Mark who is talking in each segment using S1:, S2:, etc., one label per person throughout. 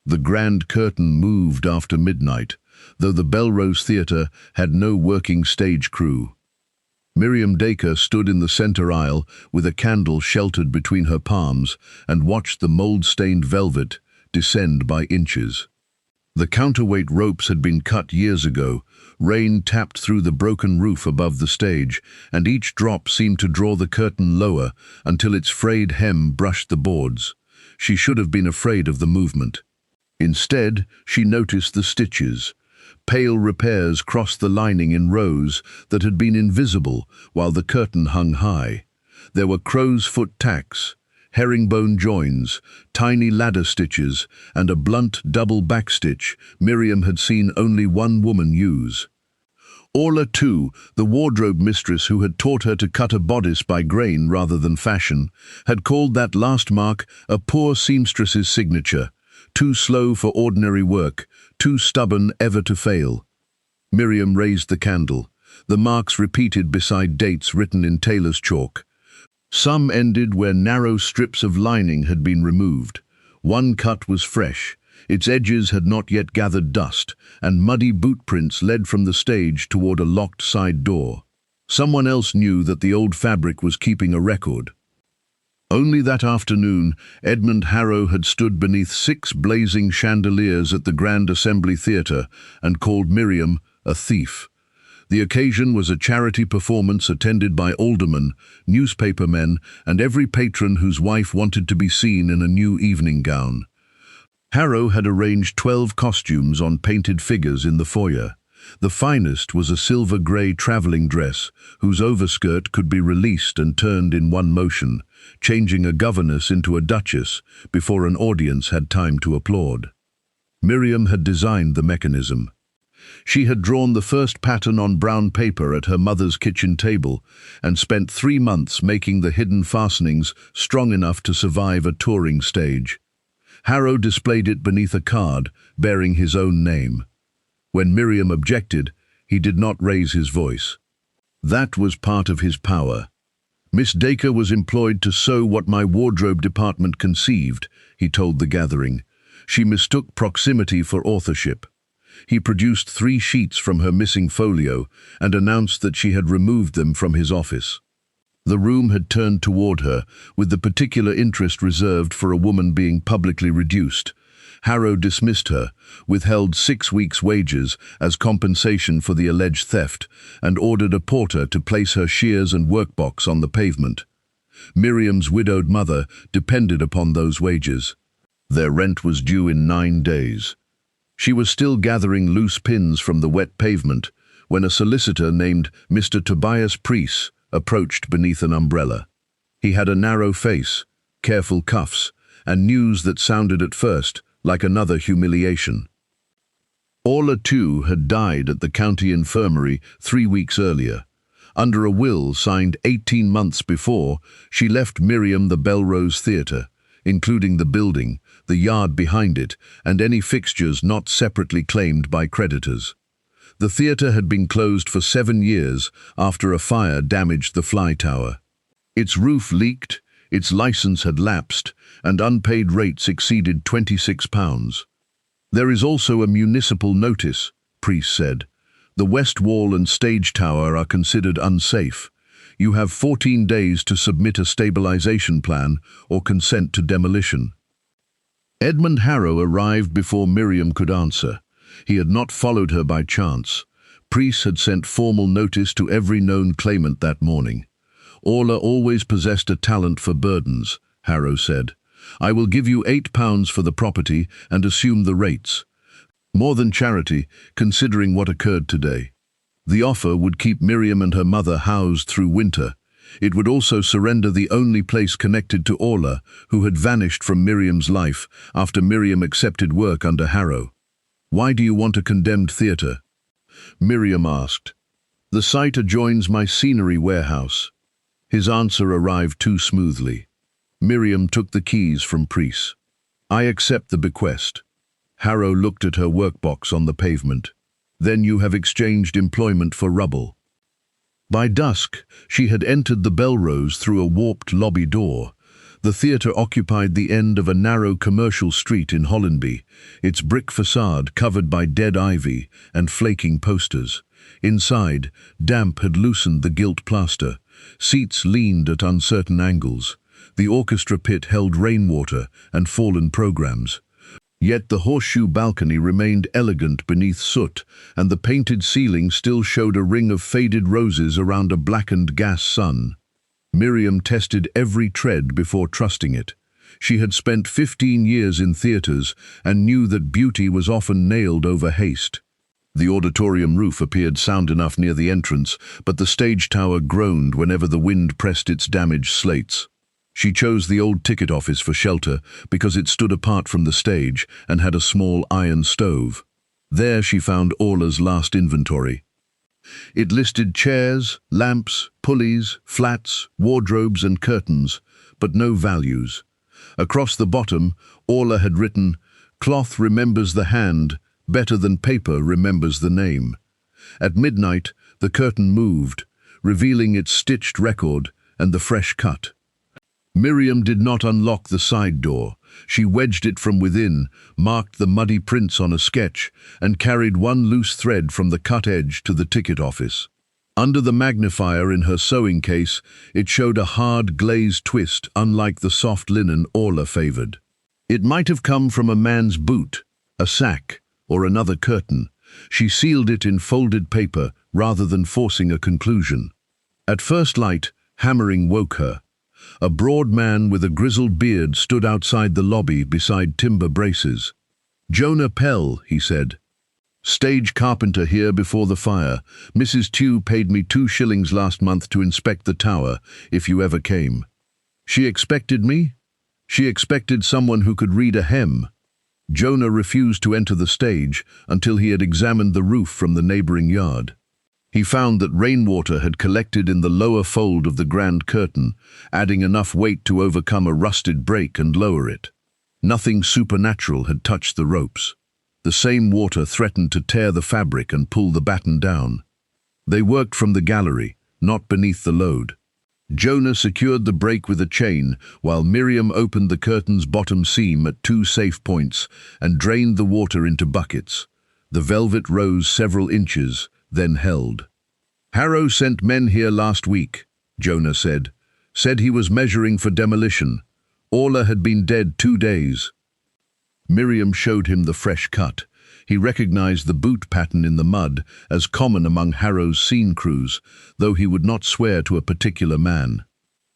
S1: The grand curtain moved after midnight, though the Belrose Theatre had no working stage crew. Miriam Dacre stood in the center aisle with a candle sheltered between her palms and watched the mold-stained velvet descend by inches. The counterweight ropes had been cut years ago. Rain tapped through the broken roof above the stage, and each drop seemed to draw the curtain lower until its frayed hem brushed the boards. She should have been afraid of the movement. Instead, she noticed the stitches. Pale repairs crossed the lining in rows that had been invisible while the curtain hung high. There were crow's foot tacks, herringbone joins, tiny ladder stitches, and a blunt double backstitch Miriam had seen only one woman use. Orla, too, the wardrobe mistress who had taught her to cut a bodice by grain rather than fashion, had called that last mark a poor seamstress's signature, too slow for ordinary work, too stubborn ever to fail. Miriam raised the candle, the marks repeated beside dates written in tailor's chalk. Some ended where narrow strips of lining had been removed. One cut was fresh, its edges had not yet gathered dust, and muddy boot prints led from the stage toward a locked side door. Someone else knew that the old fabric was keeping a record. Only that afternoon, Edmund Harrow had stood beneath 6 blazing chandeliers at the Grand Assembly Theatre and called Miriam a thief. The occasion was a charity performance attended by aldermen, newspapermen, and every patron whose wife wanted to be seen in a new evening gown. Harrow had arranged 12 costumes on painted figures in the foyer. The finest was a silver-grey travelling dress, whose overskirt could be released and turned in one motion, changing a governess into a duchess before an audience had time to applaud. Miriam had designed the mechanism. She had drawn the first pattern on brown paper at her mother's kitchen table and spent 3 months making the hidden fastenings strong enough to survive a touring stage. Harrow displayed it beneath a card bearing his own name. When Miriam objected, he did not raise his voice. That was part of his power. Miss Dacre was employed to sew what my wardrobe department conceived, he told the gathering. She mistook proximity for authorship. He produced 3 sheets from her missing folio and announced that she had removed them from his office. The room had turned toward her, with the particular interest reserved for a woman being publicly reduced. Harrow dismissed her, withheld 6 weeks' wages as compensation for the alleged theft, and ordered a porter to place her shears and workbox on the pavement. Miriam's widowed mother depended upon those wages. Their rent was due in 9 days. She was still gathering loose pins from the wet pavement when a solicitor named Mr. Tobias Preece approached beneath an umbrella. He had a narrow face, careful cuffs, and news that sounded at first like another humiliation. Orla, too, had died at the county infirmary 3 weeks earlier. Under a will signed 18 months before, she left Miriam the Belrose Theatre, including the building, the yard behind it, and any fixtures not separately claimed by creditors. The theatre had been closed for 7 years after a fire damaged the fly tower. Its roof leaked, its license had lapsed, and unpaid rates exceeded £26. There is also a municipal notice, Preece said. The west wall and stage tower are considered unsafe. You have 14 days to submit a stabilization plan or consent to demolition. Edmund Harrow arrived before Miriam could answer. He had not followed her by chance. Preece had sent formal notice to every known claimant that morning. Orla always possessed a talent for burdens, Harrow said. I will give you £8 for the property and assume the rates. More than charity, considering what occurred today. The offer would keep Miriam and her mother housed through winter. It would also surrender the only place connected to Orla, who had vanished from Miriam's life after Miriam accepted work under Harrow. Why do you want a condemned theatre? Miriam asked. The site adjoins my scenery warehouse. His answer arrived too smoothly. Miriam took the keys from Preece. I accept the bequest. Harrow looked at her workbox on the pavement. Then you have exchanged employment for rubble. By dusk, she had entered the Belrose through a warped lobby door. The theatre occupied the end of a narrow commercial street in Hollandby, its brick facade covered by dead ivy and flaking posters. Inside, damp had loosened the gilt plaster. Seats leaned at uncertain angles. The orchestra pit held rainwater and fallen programs. Yet the horseshoe balcony remained elegant beneath soot, and the painted ceiling still showed a ring of faded roses around a blackened gas sun. Miriam tested every tread before trusting it. She had spent 15 years in theatres and knew that beauty was often nailed over haste. The auditorium roof appeared sound enough near the entrance, but the stage tower groaned whenever the wind pressed its damaged slates. She chose the old ticket office for shelter because it stood apart from the stage and had a small iron stove. There she found Orla's last inventory. It listed chairs, lamps, pulleys, flats, wardrobes and curtains, but no values. Across the bottom, Orla had written, "Cloth remembers the hand better than paper remembers the name." At midnight, the curtain moved, revealing its stitched record and the fresh cut. Miriam did not unlock the side door. She wedged it from within, marked the muddy prints on a sketch, and carried one loose thread from the cut edge to the ticket office. Under the magnifier in her sewing case, it showed a hard glazed twist unlike the soft linen Orla favored. It might have come from a man's boot, a sack, or another curtain. She sealed it in folded paper rather than forcing a conclusion. At first light, hammering woke her. A broad man with a grizzled beard stood outside the lobby beside timber braces. "Jonah Pell," he said. "Stage carpenter here before the fire. Mrs. Tew paid me 2 shillings last month to inspect the tower, if you ever came." She expected me? She expected someone who could read a hem. Jonah refused to enter the stage until he had examined the roof from the neighboring yard. He found that rainwater had collected in the lower fold of the grand curtain, adding enough weight to overcome a rusted break and lower it. Nothing supernatural had touched the ropes. The same water threatened to tear the fabric and pull the batten down. They worked from the gallery, not beneath the load. Jonah secured the break with a chain, while Miriam opened the curtain's bottom seam at 2 safe points and drained the water into buckets. The velvet rose several inches, then held. "Harrow sent men here last week," Jonah said. "Said he was measuring for demolition. Orla had been dead 2 days. Miriam showed him the fresh cut. He recognized the boot pattern in the mud as common among Harrow's scene crews, though he would not swear to a particular man.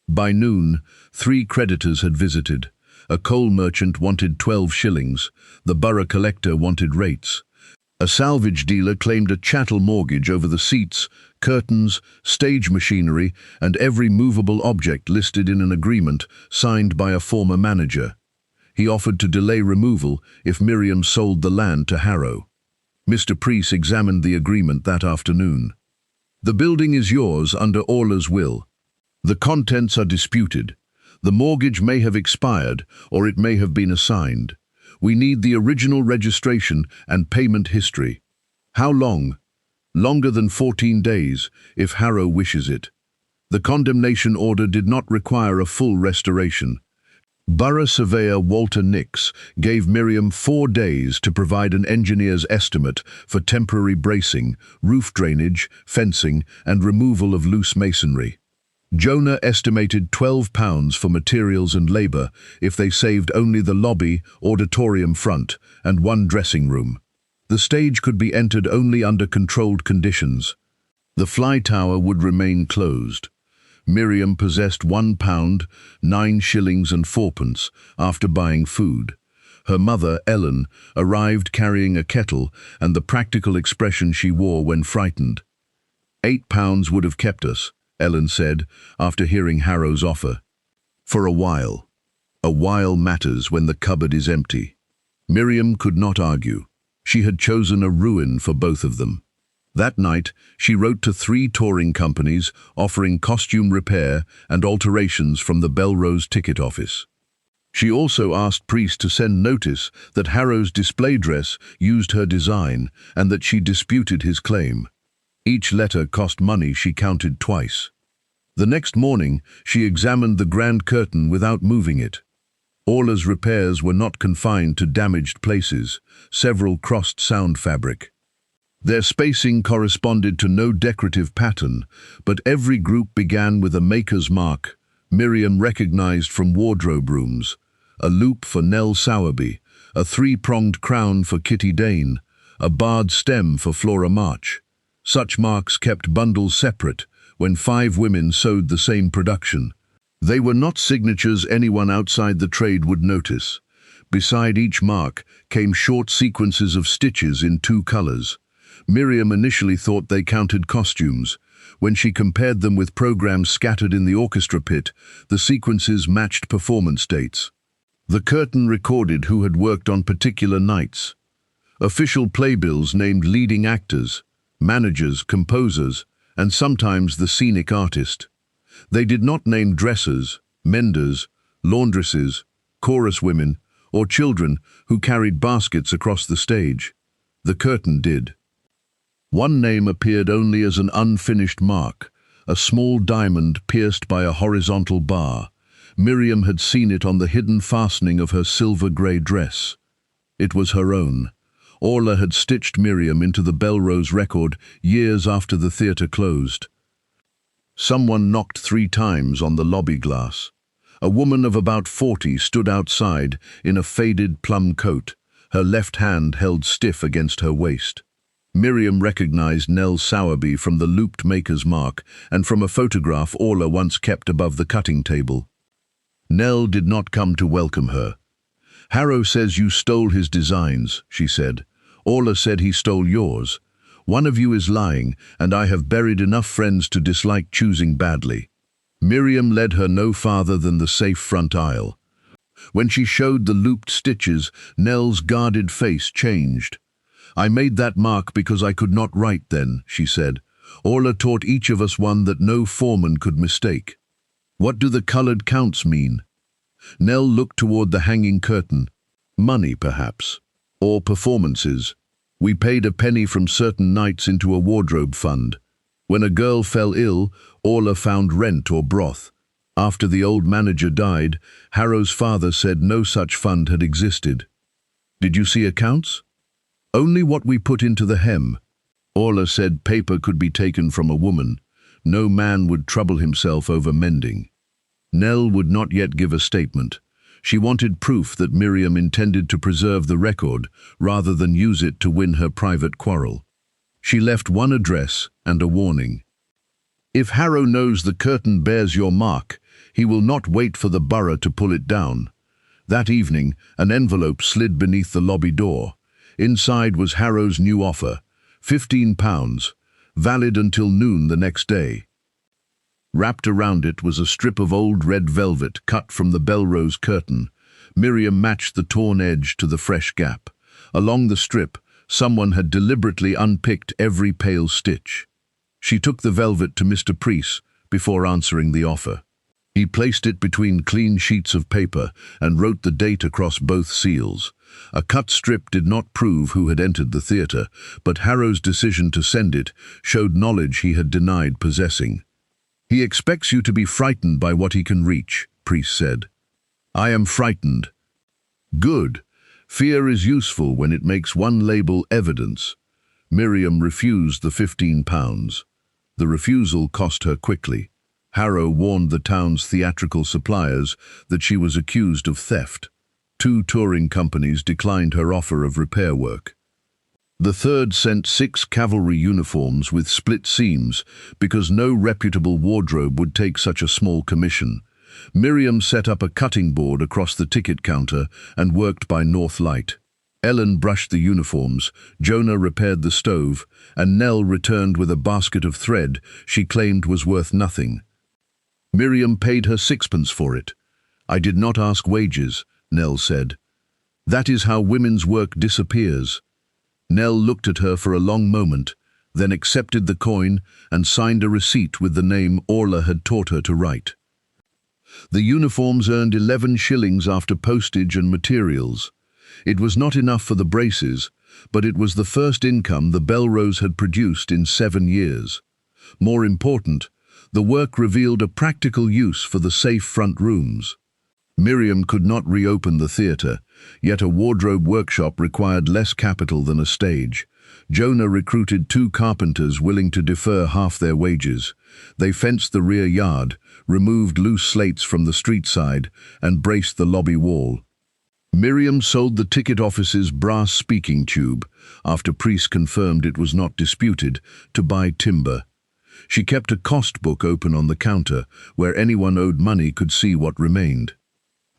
S1: By noon, 3 creditors had visited. A coal merchant wanted 12 shillings. The borough collector wanted rates. A salvage dealer claimed a chattel mortgage over the seats, curtains, stage machinery, and every movable object listed in an agreement signed by a former manager. He offered to delay removal if Miriam sold the land to Harrow. Mr. Preece examined the agreement that afternoon. "The building is yours under Orla's will. The contents are disputed. The mortgage may have expired, or it may have been assigned. We need the original registration and payment history. How long? Longer than 14 days, if Harrow wishes it." The condemnation order did not require a full restoration. Borough Surveyor Walter Nix gave Miriam 4 days to provide an engineer's estimate for temporary bracing, roof drainage, fencing, and removal of loose masonry. Jonah estimated £12 for materials and labour if they saved only the lobby, auditorium front, and 1 dressing room. The stage could be entered only under controlled conditions. The fly tower would remain closed. Miriam possessed £1, 9 shillings and 4pence after buying food. Her mother, Ellen, arrived carrying a kettle and the practical expression she wore when frightened. £8 would have kept us, Ellen said, after hearing Harrow's offer. For a while. A while matters when the cupboard is empty. Miriam could not argue. She had chosen a ruin for both of them. That night, she wrote to 3 touring companies offering costume repair and alterations from the Belrose ticket office. She also asked Preece to send notice that Harrow's display dress used her design and that she disputed his claim. Each letter cost money she counted twice. The next morning, she examined the grand curtain without moving it. Orla's repairs were not confined to damaged places. Several crossed sound fabric. Their spacing corresponded to no decorative pattern, but every group began with a maker's mark Miriam recognized from wardrobe rooms: a loop for Nell Sowerby, a three-pronged crown for Kitty Dane, a barred stem for Flora March. Such marks kept bundles separate when 5 women sewed the same production. They were not signatures anyone outside the trade would notice. Beside each mark came short sequences of stitches in 2 colors. Miriam initially thought they counted costumes. When she compared them with programs scattered in the orchestra pit, the sequences matched performance dates. The curtain recorded who had worked on particular nights. Official playbills named leading actors, managers, composers, and sometimes the scenic artist. They did not name dressers, menders, laundresses, chorus women, or children who carried baskets across the stage. The curtain did. One name appeared only as an unfinished mark, a small diamond pierced by a horizontal bar. Miriam had seen it on the hidden fastening of her silver-grey dress. It was her own. Orla had stitched Miriam into the Belrose record years after the theatre closed. Someone knocked 3 times on the lobby glass. A woman of about 40 stood outside in a faded plum coat, her left hand held stiff against her waist. Miriam recognized Nell Sowerby from the looped maker's mark and from a photograph Orla once kept above the cutting table. Nell did not come to welcome her. "Harrow says you stole his designs," she said. "Orla said he stole yours. One of you is lying, and I have buried enough friends to dislike choosing badly." Miriam led her no farther than the safe front aisle. When she showed the looped stitches, Nell's guarded face changed. "I made that mark because I could not write then," she said. "Orla taught each of us one that no foreman could mistake." "What do the colored counts mean?" Nell looked toward the hanging curtain. "Money, perhaps. Or performances. We paid a penny from certain nights into a wardrobe fund. When a girl fell ill, Orla found rent or broth. After the old manager died, Harrow's father said no such fund had existed." "Did you see accounts?" "Only what we put into the hem." Orla said paper could be taken from a woman. No man would trouble himself over mending. Nell would not yet give a statement. She wanted proof that Miriam intended to preserve the record rather than use it to win her private quarrel. She left one address and a warning. "If Harrow knows the curtain bears your mark, he will not wait for the borough to pull it down." That evening, an envelope slid beneath the lobby door. Inside was Harrow's new offer, £15, valid until noon the next day. Wrapped around it was a strip of old red velvet cut from the Belrose curtain. Miriam matched the torn edge to the fresh gap. Along the strip, someone had deliberately unpicked every pale stitch. She took the velvet to Mr. Preece before answering the offer. He placed it between clean sheets of paper and wrote the date across both seals. A cut strip did not prove who had entered the theatre, but Harrow's decision to send it showed knowledge he had denied possessing. "He expects you to be frightened by what he can reach," Preece said. "I am frightened." "Good. Fear is useful when it makes one label evidence." Miriam refused the £15. The refusal cost her quickly. Harrow warned the town's theatrical suppliers that she was accused of theft. 2 touring companies declined her offer of repair work. The third sent 6 cavalry uniforms with split seams because no reputable wardrobe would take such a small commission. Miriam set up a cutting board across the ticket counter and worked by North Light. Ellen brushed the uniforms, Jonah repaired the stove, and Nell returned with a basket of thread she claimed was worth nothing. Miriam paid her 6pence for it. "I did not ask wages," Nell said. "That is how women's work disappears." Nell looked at her for a long moment, then accepted the coin and signed a receipt with the name Orla had taught her to write. The uniforms earned 11 shillings after postage and materials. It was not enough for the braces, but it was the first income the Belrose had produced in 7 years. More important, The work revealed a practical use for the safe front rooms. Miriam could not reopen the theatre, yet a wardrobe workshop required less capital than a stage. Jonah recruited 2 carpenters willing to defer half their wages. They fenced the rear yard, removed loose slates from the street side, and braced the lobby wall. Miriam sold the ticket office's brass speaking tube, after priests confirmed it was not disputed, to buy timber. She kept a cost book open on the counter, where anyone owed money could see what remained.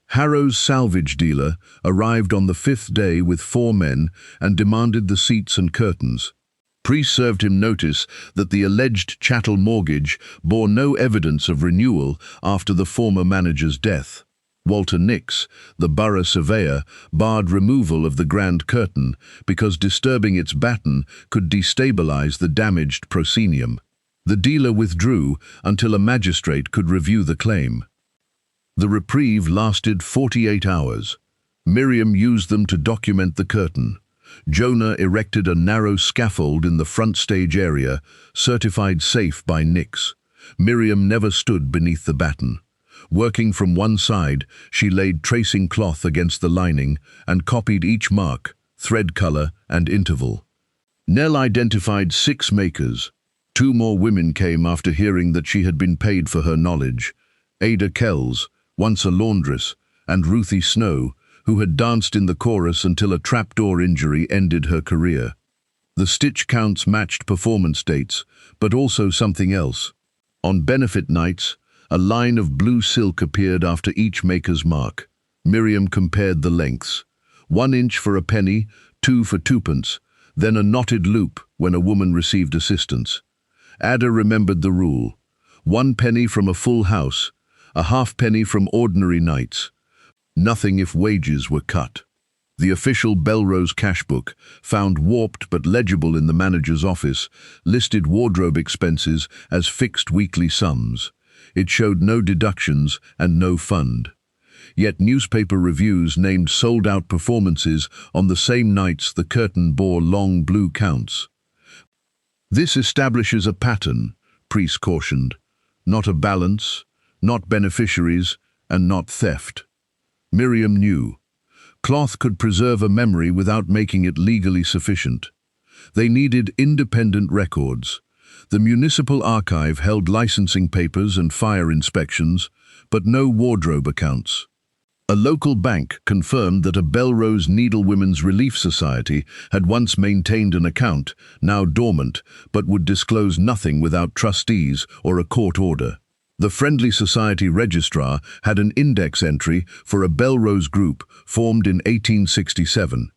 S1: Harrow's salvage dealer arrived on the 5th day with 4 men and demanded the seats and curtains. Priest served him notice that the alleged chattel mortgage bore no evidence of renewal after the former manager's death. Walter Nix, the borough surveyor, barred removal of the grand curtain because disturbing its batten could destabilize the damaged proscenium. The dealer withdrew until a magistrate could review the claim. The reprieve lasted 48 hours. Miriam used them to document the curtain. Jonah erected a narrow scaffold in the front stage area, certified safe by Nix. Miriam never stood beneath the batten. Working from one side, she laid tracing cloth against the lining and copied each mark, thread color, and interval. Nell identified 6 makers. 2 more women came after hearing that she had been paid for her knowledge. Ada Kells, once a laundress, and Ruthie Snow, who had danced in the chorus until a trapdoor injury ended her career. The stitch counts matched performance dates, but also something else. On benefit nights, a line of blue silk appeared after each maker's mark. Miriam compared the lengths. 1 inch for a penny, 2 for 2p, then a knotted loop when a woman received assistance. Ada remembered the rule. 1 penny from a full house, a halfpenny from ordinary nights. Nothing if wages were cut. The official Belrose cashbook, found warped but legible in the manager's office, listed wardrobe expenses as fixed weekly sums. It showed no deductions and no fund. Yet newspaper reviews named sold-out performances on the same nights the curtain bore long blue counts. This establishes a pattern, Priest cautioned. Not a balance, not beneficiaries, and not theft. Miriam knew. Cloth could preserve a memory without making it legally sufficient. They needed independent records. The municipal archive held licensing papers and fire inspections, but no wardrobe accounts. A local bank confirmed that a Belrose Needlewomen's Relief Society had once maintained an account, now dormant, but would disclose nothing without trustees or a court order. The Friendly Society registrar had an index entry for a Belrose group formed in 1867.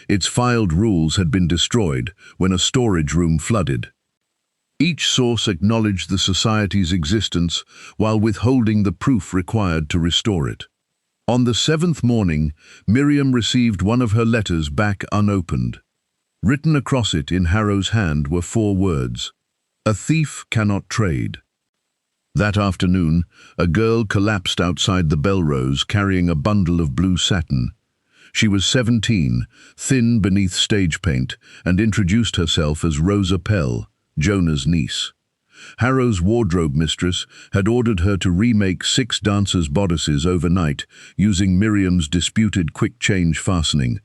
S1: Its filed rules had been destroyed when a storage room flooded. Each source acknowledged the society's existence while withholding the proof required to restore it. On the 7th morning, Miriam received one of her letters back unopened. Written across it in Harrow's hand were 4 words: "A thief cannot trade." That afternoon, a girl collapsed outside the Belrose carrying a bundle of blue satin. She was 17, thin beneath stage paint, and introduced herself as Rosa Pell, Jonah's niece. Harrow's wardrobe mistress had ordered her to remake 6 dancers' bodices overnight using Miriam's disputed quick-change fastening.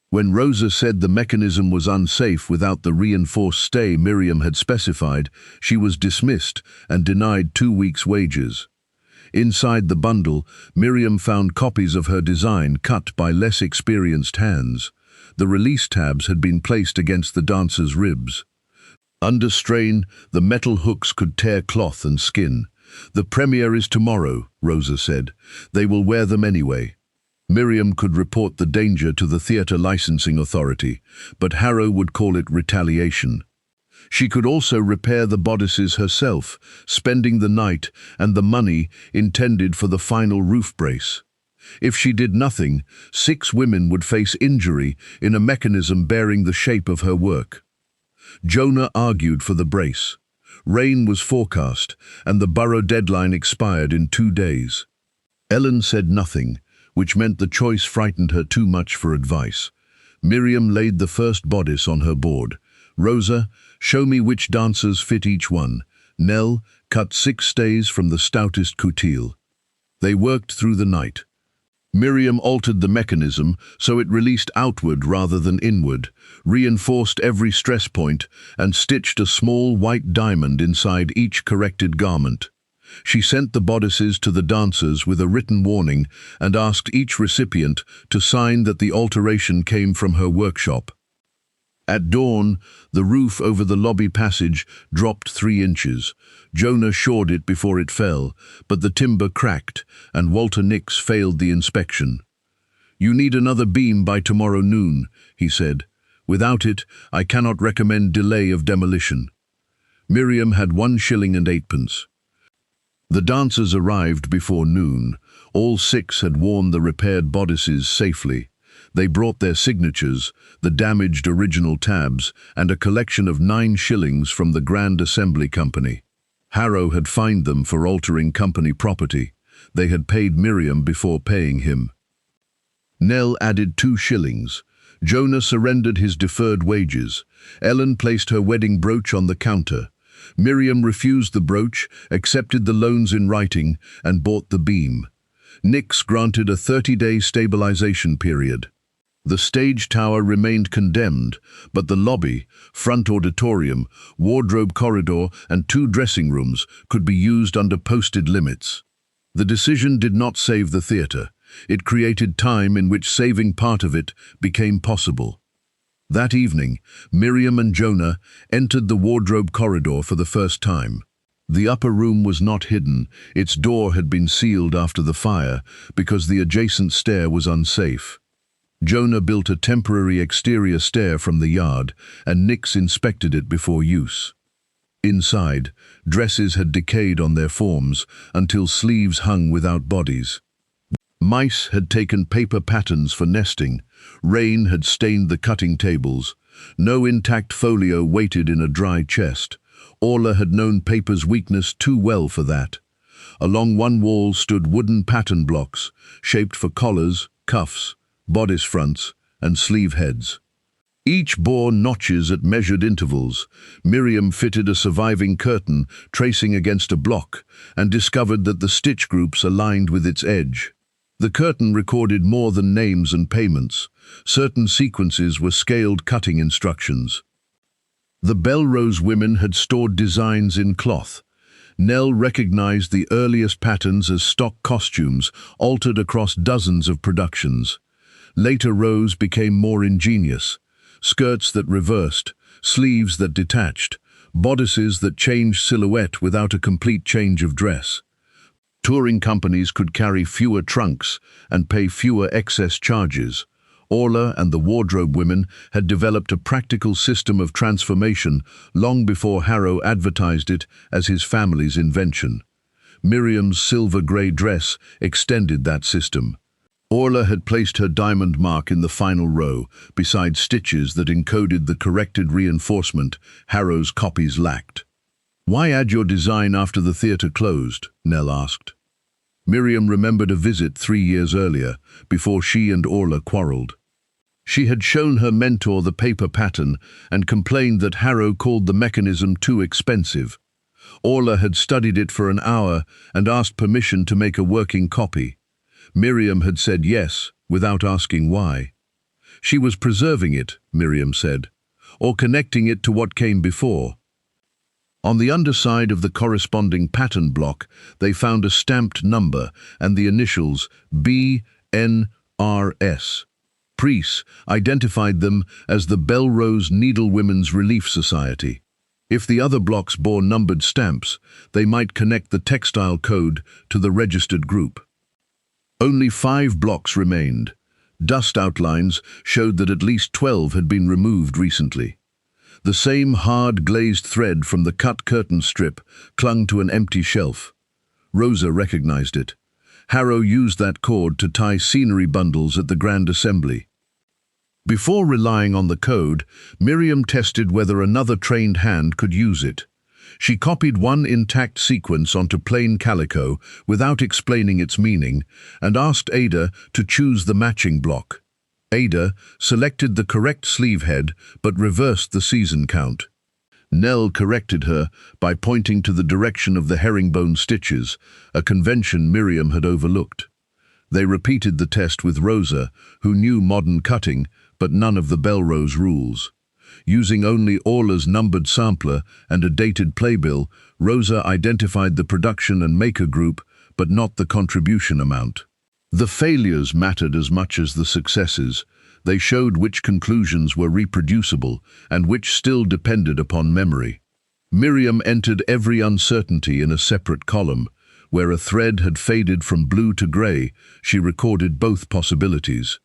S1: When Rosa said the mechanism was unsafe without the reinforced stay Miriam had specified, she was dismissed and denied 2 weeks' wages. Inside the bundle, Miriam found copies of her design cut by less experienced hands. The release tabs had been placed against the dancers' ribs. Under strain, the metal hooks could tear cloth and skin. "The premiere is tomorrow," Rosa said. "They will wear them anyway." Miriam could report the danger to the theatre licensing authority, but Harrow would call it retaliation. She could also repair the bodices herself, spending the night and the money intended for the final roof brace. If she did nothing, 6 women would face injury in a mechanism bearing the shape of her work. Jonah argued for the brace. Rain was forecast, and the borough deadline expired in 2 days. Ellen said nothing, which meant the choice frightened her too much for advice. Miriam laid the first bodice on her board. "Rosa, show me which dancers fit each one. Nell, cut 6 stays from the stoutest coutil. They worked through the night. Miriam altered the mechanism so it released outward rather than inward, reinforced every stress point, and stitched a small white diamond inside each corrected garment. She sent the bodices to the dancers with a written warning and asked each recipient to sign that the alteration came from her workshop. At dawn, the roof over the lobby passage dropped 3 inches. Jonah shored it before it fell, but the timber cracked, and Walter Nix failed the inspection. "You need another beam by tomorrow noon," he said. "Without it, I cannot recommend delay of demolition." Miriam had 1 shilling and 8 pence. The dancers arrived before noon. All 6 had worn the repaired bodices safely. They brought their signatures, the damaged original tabs, and a collection of 9 shillings from the Grand Assembly Company. Harrow had fined them for altering company property. They had paid Miriam before paying him. Nell added 2 shillings. Jonah surrendered his deferred wages. Ellen placed her wedding brooch on the counter. Miriam refused the brooch, accepted the loans in writing, and bought the beam. Nix granted a 30-day stabilization period. The stage tower remained condemned, but the lobby, front auditorium, wardrobe corridor, and 2 dressing rooms could be used under posted limits. The decision did not save the theatre. It created time in which saving part of it became possible. That evening, Miriam and Jonah entered the wardrobe corridor for the first time. The upper room was not hidden. Its door had been sealed after the fire because the adjacent stair was unsafe. Jonah built a temporary exterior stair from the yard, and Nix inspected it before use. Inside, dresses had decayed on their forms until sleeves hung without bodies. Mice had taken paper patterns for nesting. Rain had stained the cutting tables. No intact folio waited in a dry chest. Orla had known paper's weakness too well for that. Along one wall stood wooden pattern blocks, shaped for collars, cuffs, bodice fronts, and sleeve heads. Each bore notches at measured intervals. Miriam fitted a surviving curtain, tracing against a block, and discovered that the stitch groups aligned with its edge. The curtain recorded more than names and payments. Certain sequences were scaled cutting instructions. The Belrose women had stored designs in cloth. Nell recognized the earliest patterns as stock costumes, altered across dozens of productions. Later rows became more ingenious. Skirts that reversed, sleeves that detached, bodices that changed silhouette without a complete change of dress. Touring companies could carry fewer trunks and pay fewer excess charges. Orla and the wardrobe women had developed a practical system of transformation long before Harrow advertised it as his family's invention. Miriam's silver-grey dress extended that system. Orla had placed her diamond mark in the final row, beside stitches that encoded the corrected reinforcement Harrow's copies lacked. "Why add your design after the theatre closed?" Nell asked. Miriam remembered a visit 3 years earlier, before she and Orla quarreled. She had shown her mentor the paper pattern and complained that Harrow called the mechanism too expensive. Orla had studied it for an hour and asked permission to make a working copy. Miriam had said yes, without asking why. She was preserving it, Miriam said, or connecting it to what came before. On the underside of the corresponding pattern block, they found a stamped number and the initials BNRS. Preece identified them as the Belrose Needlewomen's Relief Society. If the other blocks bore numbered stamps, they might connect the textile code to the registered group. Only 5 blocks remained. Dust outlines showed that at least 12 had been removed recently. The same hard glazed thread from the cut curtain strip clung to an empty shelf. Rosa recognized it. Harrow used that cord to tie scenery bundles at the Grand Assembly. Before relying on the code, Miriam tested whether another trained hand could use it. She copied one intact sequence onto plain calico without explaining its meaning and asked Ada to choose the matching block. Ada selected the correct sleeve head but reversed the season count. Nell corrected her by pointing to the direction of the herringbone stitches, a convention Miriam had overlooked. They repeated the test with Rosa, who knew modern cutting, but none of the Belrose rules. Using only Orla's numbered sampler and a dated playbill, Rosa identified the production and maker group, but not the contribution amount. The failures mattered as much as the successes. They showed which conclusions were reproducible and which still depended upon memory. Miriam entered every uncertainty in a separate column. Where a thread had faded from blue to grey, she recorded both possibilities.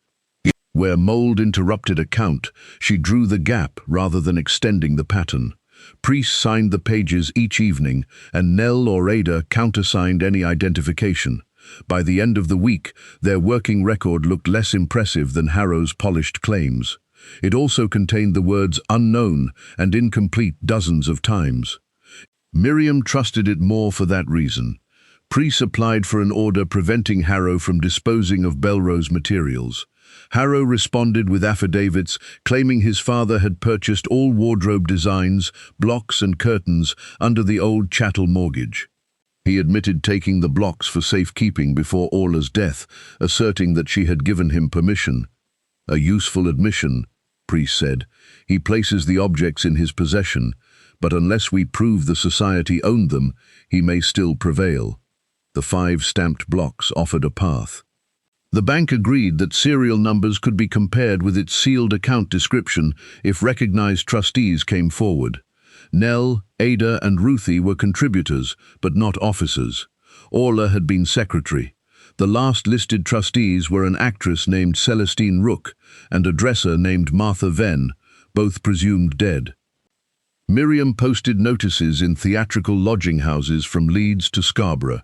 S1: Where mold interrupted a count, she drew the gap rather than extending the pattern. Priest signed the pages each evening, and Nell or Ada countersigned any identification. By the end of the week, their working record looked less impressive than Harrow's polished claims. It also contained the words unknown and incomplete dozens of times. Miriam trusted it more for that reason. Priest applied for an order preventing Harrow from disposing of Belrose materials. Harrow responded with affidavits claiming his father had purchased all wardrobe designs, blocks and curtains under the old chattel mortgage. He admitted taking the blocks for safekeeping before Orla's death, asserting that she had given him permission. A useful admission, Priest said. He places the objects in his possession, but unless we prove the society owned them, he may still prevail. The 5 stamped blocks offered a path. The bank agreed that serial numbers could be compared with its sealed account description if recognized trustees came forward. Nell, Ada and Ruthie were contributors, but not officers. Orla had been secretary. The last listed trustees were an actress named Celestine Rook and a dresser named Martha Venn, both presumed dead. Miriam posted notices in theatrical lodging houses from Leeds to Scarborough.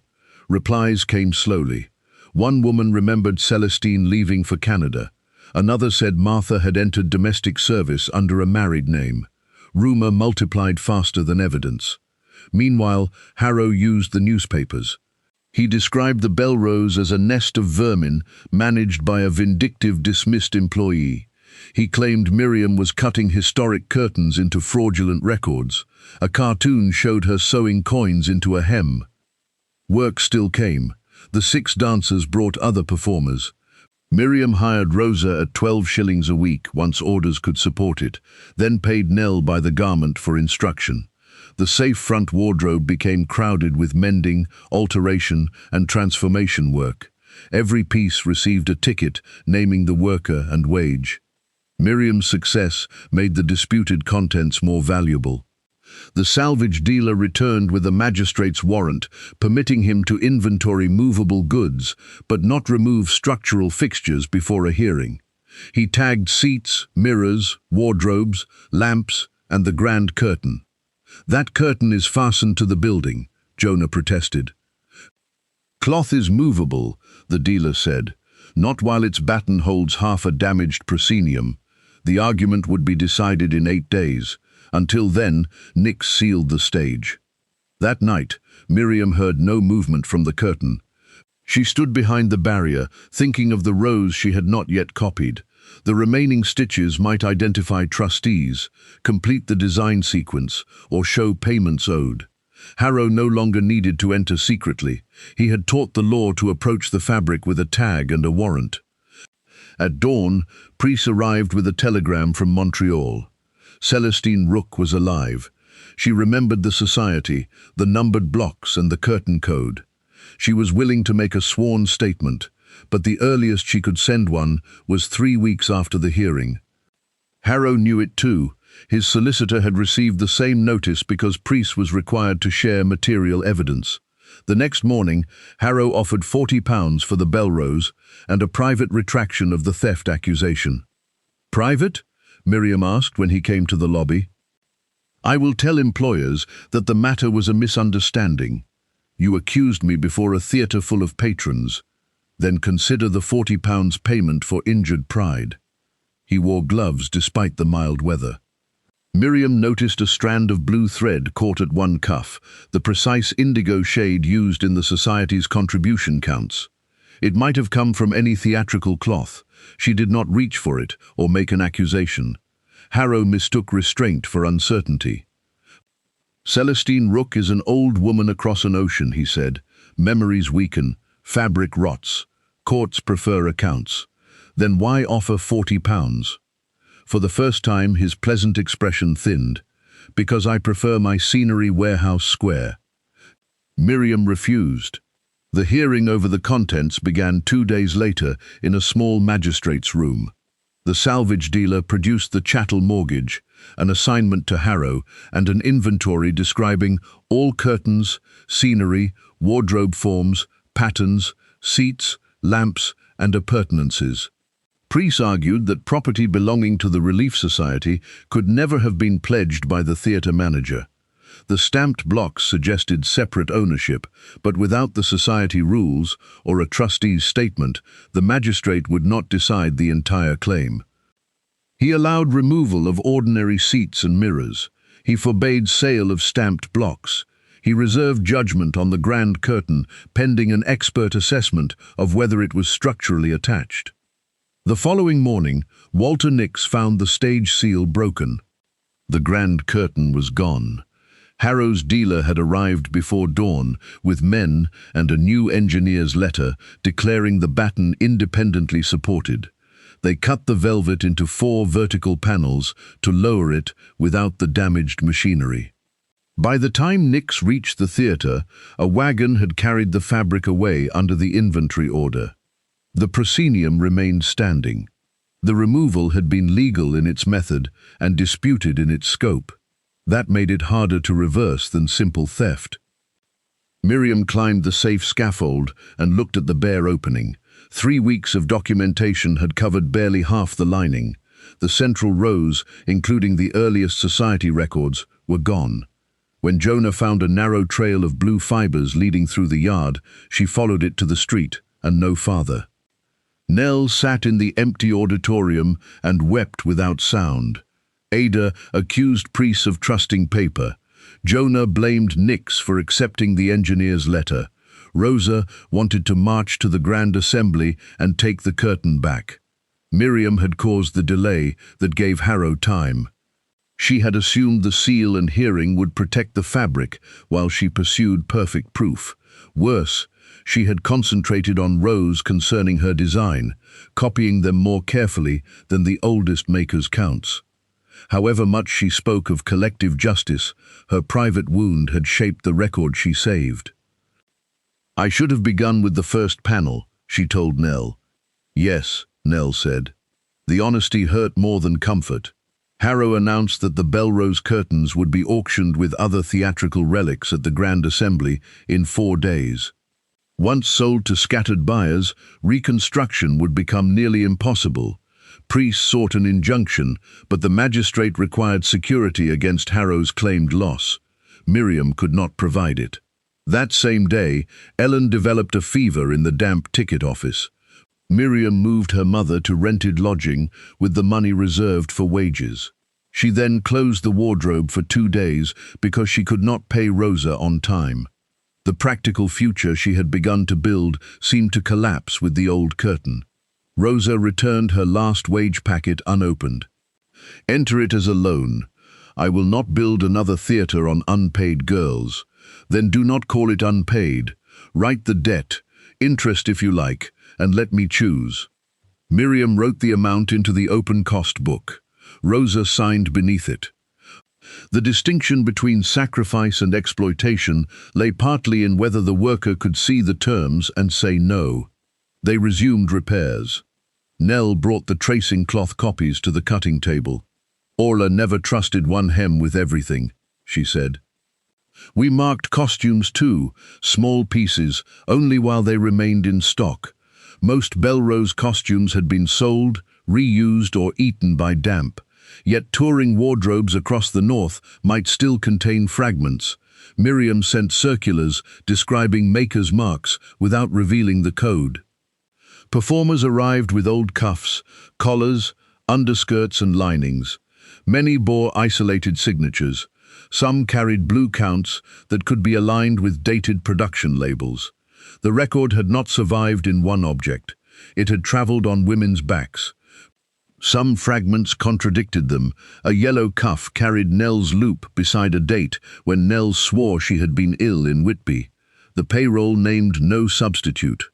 S1: Replies came slowly. One woman remembered Celestine leaving for Canada. Another said Martha had entered domestic service under a married name. Rumour multiplied faster than evidence. Meanwhile, Harrow used the newspapers. He described the Belrose as a nest of vermin managed by a vindictive dismissed employee. He claimed Miriam was cutting historic curtains into fraudulent records. A cartoon showed her sewing coins into a hem. Work still came. The 6 dancers brought other performers. Miriam hired Rosa at 12 shillings a week once orders could support it, then paid Nell by the garment for instruction. The safe front wardrobe became crowded with mending, alteration and transformation work. Every piece received a ticket naming the worker and wage. Miriam's success made the disputed contents more valuable. The salvage dealer returned with a magistrate's warrant, permitting him to inventory movable goods, but not remove structural fixtures before a hearing. He tagged seats, mirrors, wardrobes, lamps, and the grand curtain. "That curtain is fastened to the building," Jonah protested. "Cloth is movable," the dealer said, "not while its batten holds half a damaged proscenium. The argument would be decided in 8 days. Until then, Nick sealed the stage. That night, Miriam heard no movement from the curtain. She stood behind the barrier, thinking of the rows she had not yet copied. The remaining stitches might identify trustees, complete the design sequence, or show payments owed. Harrow no longer needed to enter secretly. He had taught the law to approach the fabric with a tag and a warrant. At dawn, Priest arrived with a telegram from Montreal. Celestine Rook was alive. She remembered the society, the numbered blocks and the curtain code. She was willing to make a sworn statement, but the earliest she could send one was 3 weeks after the hearing. Harrow knew it too. His solicitor had received the same notice because Priest was required to share material evidence. The next morning, Harrow offered £40 for the Belrose and a private retraction of the theft accusation. "Private?" Miriam asked when he came to the lobby. "I will tell employers that the matter was a misunderstanding. You accused me before a theatre full of patrons. Then consider the £40 payment for injured pride." He wore gloves despite the mild weather. Miriam noticed a strand of blue thread caught at one cuff, the precise indigo shade used in the society's contribution counts. It might have come from any theatrical cloth. She did not reach for it or make an accusation. Harrow mistook restraint for uncertainty. Celestine Rook is an old woman across an ocean, he said. Memories weaken, fabric rots, courts prefer accounts. Then why offer £40? For the first time his pleasant expression thinned. Because I prefer my scenery warehouse square. Miriam refused. The hearing over the contents began 2 days later in a small magistrate's room. The salvage dealer produced the chattel mortgage, an assignment to Harrow, and an inventory describing all curtains, scenery, wardrobe forms, patterns, seats, lamps, and appurtenances. Preece argued that property belonging to the Relief Society could never have been pledged by the theatre manager. The stamped blocks suggested separate ownership, but without the society rules or a trustee's statement, the magistrate would not decide the entire claim. He allowed removal of ordinary seats and mirrors. He forbade sale of stamped blocks. He reserved judgment on the grand curtain pending an expert assessment of whether it was structurally attached. The following morning, Walter Nix found the stage seal broken. The grand curtain was gone. Harrow's dealer had arrived before dawn with men and a new engineer's letter declaring the batten independently supported. They cut the velvet into 4 vertical panels to lower it without the damaged machinery. By the time Nix reached the theatre, a wagon had carried the fabric away under the inventory order. The proscenium remained standing. The removal had been legal in its method and disputed in its scope. That made it harder to reverse than simple theft. Miriam climbed the safe scaffold and looked at the bare opening. 3 weeks of documentation had covered barely half the lining. The central rows, including the earliest society records, were gone. When Jonah found a narrow trail of blue fibers leading through the yard, she followed it to the street, and no farther. Nell sat in the empty auditorium and wept without sound. Ada accused Preece of trusting paper. Jonah blamed Nix for accepting the engineer's letter. Rosa wanted to march to the Grand Assembly and take the curtain back. Miriam had caused the delay that gave Harrow time. She had assumed the seal and hearing would protect the fabric while she pursued perfect proof. Worse, she had concentrated on rows concerning her design, copying them more carefully than the oldest maker's counts. However much she spoke of collective justice, her private wound had shaped the record she saved. I should have begun with the first panel, she told Nell. Yes, Nell said. The honesty hurt more than comfort. Harrow announced that the Belrose curtains would be auctioned with other theatrical relics at the Grand Assembly in 4 days. Once sold to scattered buyers, reconstruction would become nearly impossible. Preece sought an injunction, but the magistrate required security against Harrow's claimed loss. Miriam could not provide it. That same day, Ellen developed a fever in the damp ticket office. Miriam moved her mother to rented lodging with the money reserved for wages. She then closed the wardrobe for 2 days because she could not pay Rosa on time. The practical future she had begun to build seemed to collapse with the old curtain. Rosa returned her last wage packet unopened. Enter it as a loan. I will not build another theatre on unpaid girls. Then do not call it unpaid. Write the debt, interest if you like, and let me choose. Miriam wrote the amount into the open cost book. Rosa signed beneath it. The distinction between sacrifice and exploitation lay partly in whether the worker could see the terms and say no. They resumed repairs. Nell brought the tracing cloth copies to the cutting table. Orla never trusted one hem with everything, she said. We marked costumes too, small pieces, only while they remained in stock. Most Belrose costumes had been sold, reused or eaten by damp. Yet touring wardrobes across the north might still contain fragments. Miriam sent circulars describing makers' marks without revealing the code. Performers arrived with old cuffs, collars, underskirts and linings. Many bore isolated signatures. Some carried blue counts that could be aligned with dated production labels. The record had not survived in one object. It had traveled on women's backs. Some fragments contradicted them. A yellow cuff carried Nell's loop beside a date when Nell swore she had been ill in Whitby. The payroll named no substitute.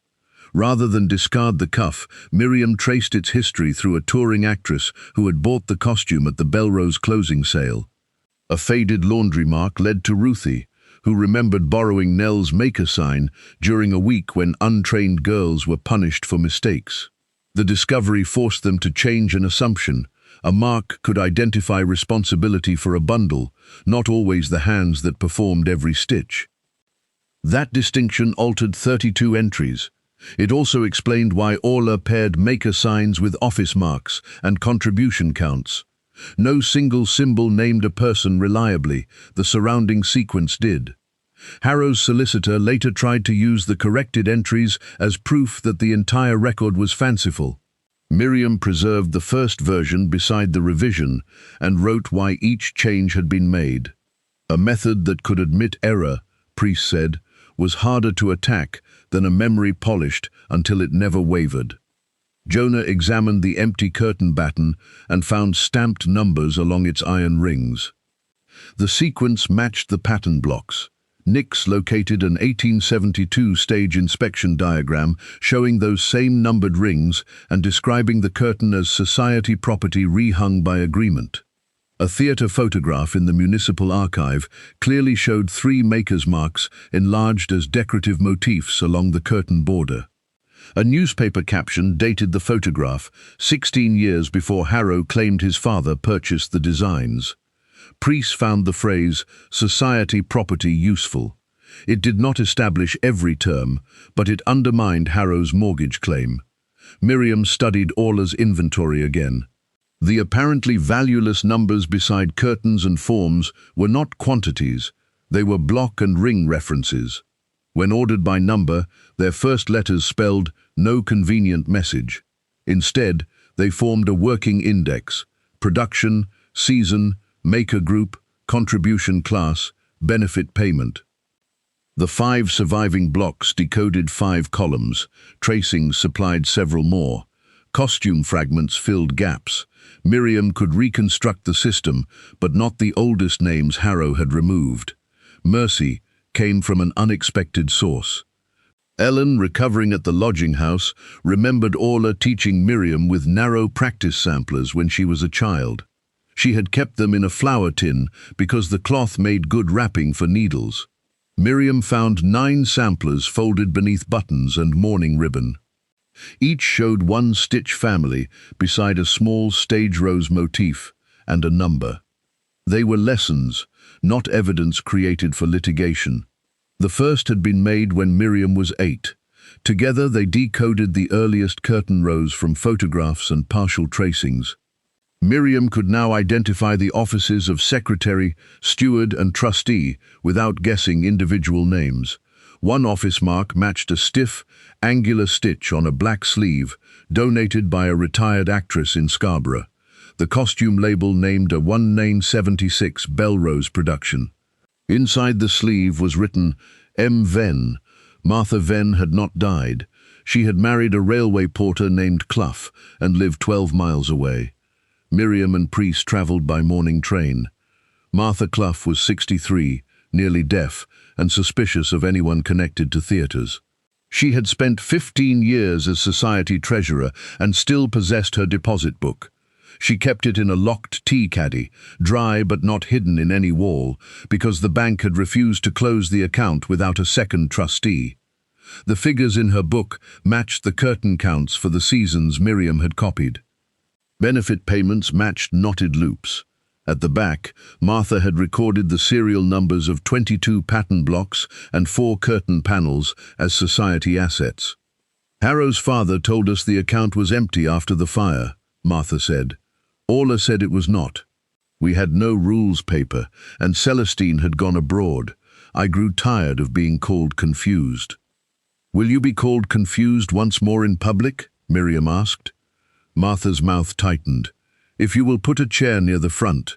S1: Rather than discard the cuff, Miriam traced its history through a touring actress who had bought the costume at the Belrose closing sale. A faded laundry mark led to Ruthie, who remembered borrowing Nell's maker sign during a week when untrained girls were punished for mistakes. The discovery forced them to change an assumption. A mark could identify responsibility for a bundle, not always the hands that performed every stitch. That distinction altered 32 entries. It also explained why Orla paired maker signs with office marks and contribution counts. No single symbol named a person reliably, the surrounding sequence did. Harrow's solicitor later tried to use the corrected entries as proof that the entire record was fanciful. Miriam preserved the first version beside the revision and wrote why each change had been made. A method that could admit error, Priest said, was harder to attack than a memory polished until it never wavered. Jonah examined the empty curtain batten and found stamped numbers along its iron rings. The sequence matched the pattern blocks. Nix located an 1872 stage inspection diagram showing those same numbered rings and describing the curtain as society property rehung by agreement. A theatre photograph in the municipal archive clearly showed 3 makers' marks enlarged as decorative motifs along the curtain border. A newspaper caption dated the photograph 16 years before Harrow claimed his father purchased the designs. Priest found the phrase society property useful. It did not establish every term, but it undermined Harrow's mortgage claim. Miriam studied Orla's inventory again. The apparently valueless numbers beside curtains and forms were not quantities, they were block and ring references. When ordered by number, their first letters spelled no convenient message. Instead, they formed a working index: production, season, maker group, contribution class, benefit payment. The 5 surviving blocks decoded 5 columns, tracings supplied several more. Costume fragments filled gaps. Miriam could reconstruct the system, but not the oldest names Harrow had removed. Mercy came from an unexpected source. Ellen, recovering at the lodging house, remembered Orla teaching Miriam with narrow practice samplers when she was a child. She had kept them in a flour tin because the cloth made good wrapping for needles. Miriam found 9 samplers folded beneath buttons and mourning ribbon. Each showed one stitch family beside a small stage rose motif and a number. They were lessons, not evidence created for litigation. The first had been made when Miriam was 8. Together they decoded the earliest curtain rows from photographs and partial tracings. Miriam could now identify the offices of secretary, steward, and trustee without guessing individual names. One office mark matched a stiff, angular stitch on a black sleeve, donated by a retired actress in Scarborough. The costume label named a 1976 Belrose production. Inside the sleeve was written, M. Venn. Martha Venn had not died. She had married a railway porter named Clough and lived 12 miles away. Miriam and Priest travelled by morning train. Martha Clough was 63, nearly deaf, and suspicious of anyone connected to theatres. She had spent 15 years as society treasurer and still possessed her deposit book. She kept it in a locked tea caddy, dry but not hidden in any wall, because the bank had refused to close the account without a second trustee. The figures in her book matched the curtain counts for the seasons Miriam had copied. Benefit payments matched knotted loops. At the back, Martha had recorded the serial numbers of 22 pattern blocks and 4 curtain panels as society assets. Harrow's father told us the account was empty after the fire, Martha said. Orla said it was not. We had no rules paper, and Celestine had gone abroad. I grew tired of being called confused. Will you be called confused once more in public? Miriam asked. Martha's mouth tightened. If you will put a chair near the front.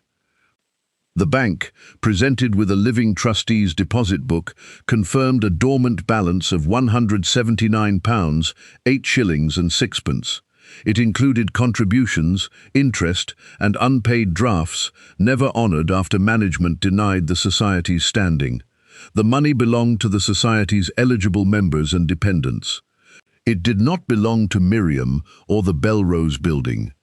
S1: The bank, presented with a living trustee's deposit book, confirmed a dormant balance of £179, 8 shillings and 6pence. It included contributions, interest, and unpaid drafts, never honored after management denied the society's standing. The money belonged to the society's eligible members and dependents. It did not belong to Miriam or the Belrose building.